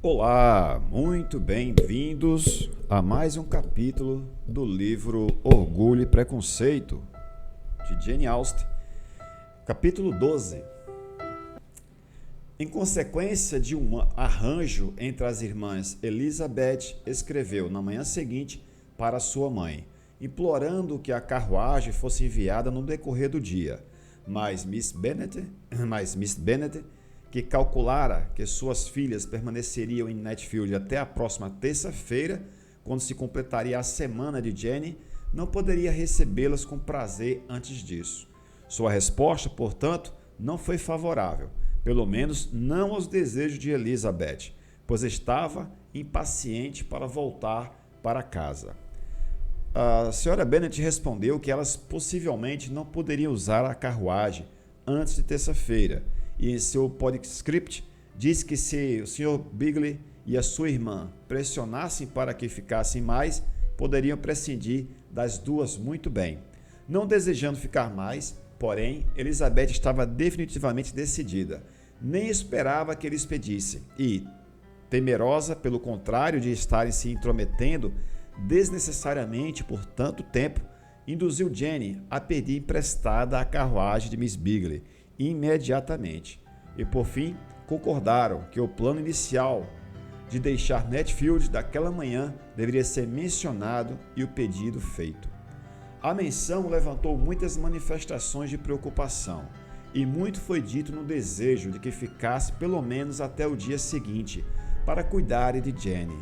Olá, muito bem-vindos a mais um capítulo do livro Orgulho e Preconceito, de Jane Austen, capítulo 12. Em consequência de um arranjo entre as irmãs, Elizabeth escreveu na manhã seguinte para sua mãe, implorando que a carruagem fosse enviada no decorrer do dia, mas Miss Bennet, que calculara que suas filhas permaneceriam em Netfield até a próxima terça-feira, quando se completaria a semana de Jane, não poderia recebê-las com prazer antes disso. Sua resposta, portanto, não foi favorável, pelo menos não aos desejos de Elizabeth, pois estava impaciente para voltar para casa. A senhora Bennet respondeu que elas possivelmente não poderiam usar a carruagem antes de terça-feira, e em seu postscript diz que se o Sr. Bingley e a sua irmã pressionassem para que ficassem mais, poderiam prescindir das duas muito bem. Não desejando ficar mais, porém, Elizabeth estava definitivamente decidida. Nem esperava que eles pedissem e, temerosa, pelo contrário, de estarem se intrometendo desnecessariamente por tanto tempo, induziu Jane a pedir emprestada a carruagem de Miss Bingley imediatamente. E por fim, concordaram que o plano inicial de deixar Netfield daquela manhã deveria ser mencionado e o pedido feito. A menção levantou muitas manifestações de preocupação, e muito foi dito no desejo de que ficasse pelo menos até o dia seguinte para cuidarem de Jane.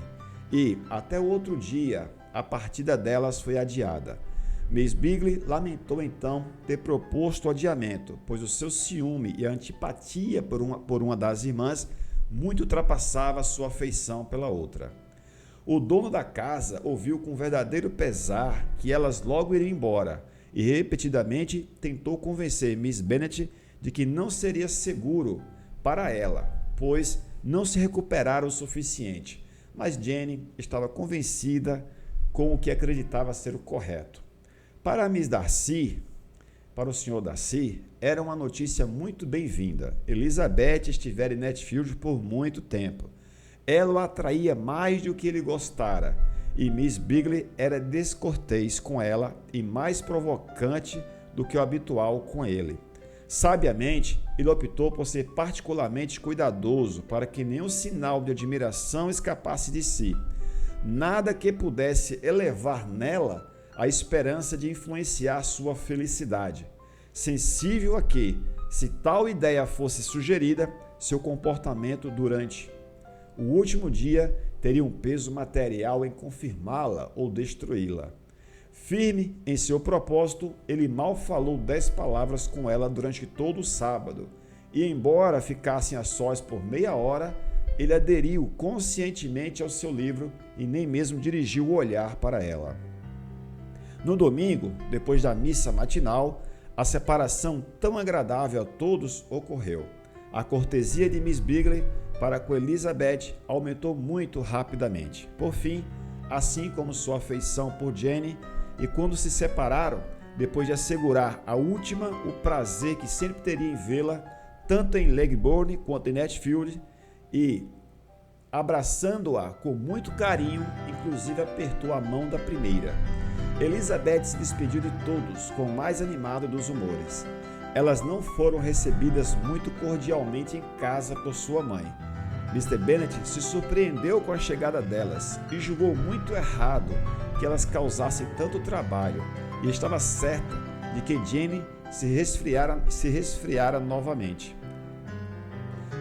E, até o outro dia, a partida delas foi adiada. Miss Bingley lamentou então ter proposto o adiamento, pois o seu ciúme e a antipatia por uma das irmãs muito ultrapassava a sua afeição pela outra. O dono da casa ouviu com verdadeiro pesar que elas logo iriam embora e repetidamente tentou convencer Miss Bennet de que não seria seguro para ela, pois não se recuperara o suficiente. Mas Jane estava convencida com o que acreditava ser o correto. Para Miss Darcy, para o Sr. Darcy, era uma notícia muito bem-vinda. Elizabeth estivera em Netfield por muito tempo. Ela o atraía mais do que ele gostara, e Miss Bingley era descortês com ela e mais provocante do que o habitual com ele. Sabiamente, ele optou por ser particularmente cuidadoso para que nenhum sinal de admiração escapasse de si. Nada que pudesse elevar nela a esperança de influenciar sua felicidade, sensível a que, se tal ideia fosse sugerida, seu comportamento durante o último dia teria um peso material em confirmá-la ou destruí-la. Firme em seu propósito, ele mal falou 10 palavras com ela durante todo o sábado, e embora ficassem a sós por meia hora, ele aderiu conscientemente ao seu livro e nem mesmo dirigiu o olhar para ela. No domingo, depois da missa matinal, a separação tão agradável a todos ocorreu. A cortesia de Miss Bingley para com Elizabeth aumentou muito rapidamente. Por fim, assim como sua afeição por Jane, e quando se separaram, depois de assegurar a última o prazer que sempre teria em vê-la, tanto em Legbourne quanto em Netfield, e, abraçando-a com muito carinho, inclusive apertou a mão da primeira. Elizabeth se despediu de todos com o mais animado dos humores. Elas não foram recebidas muito cordialmente em casa por sua mãe. Mr. Bennet se surpreendeu com a chegada delas e julgou muito errado que elas causassem tanto trabalho, e estava certa de que Jane se resfriara novamente.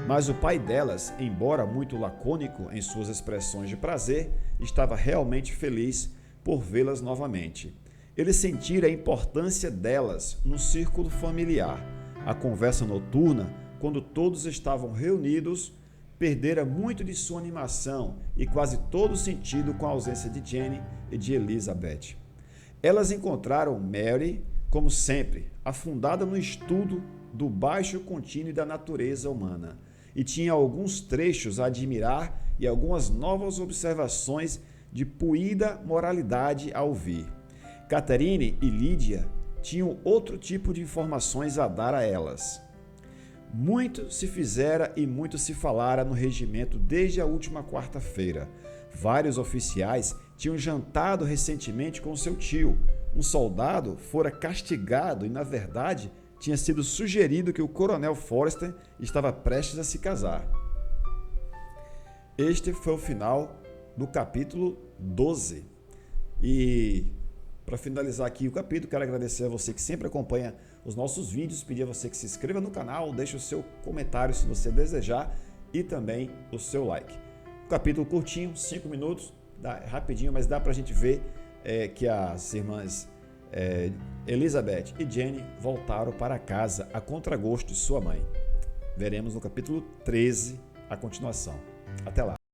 Mas o pai delas, embora muito lacônico em suas expressões de prazer, estava realmente feliz por vê-las novamente. Ele sentira a importância delas no círculo familiar. A conversa noturna, quando todos estavam reunidos, perdera muito de sua animação e quase todo o sentido com a ausência de Jane e de Elizabeth. Elas encontraram Mary, como sempre, afundada no estudo do baixo contínuo da natureza humana, e tinha alguns trechos a admirar e algumas novas observações de puída moralidade a ouvir. Catherine e Lídia tinham outro tipo de informações a dar a elas. Muito se fizera e muito se falara no regimento desde a última quarta-feira. Vários oficiais tinham jantado recentemente com seu tio. Um soldado fora castigado e, na verdade, tinha sido sugerido que o coronel Forrester estava prestes a se casar. Este foi o final do capítulo 12. E para finalizar aqui o capítulo, quero agradecer a você que sempre acompanha os nossos vídeos, pedir a você que se inscreva no canal, deixe o seu comentário se você desejar e também o seu like. Capítulo curtinho, 5 minutos, rapidinho, mas dá para a gente ver que as irmãs Elizabeth e Jenny voltaram para casa a contragosto de sua mãe. Veremos no capítulo 13 a continuação. Até lá!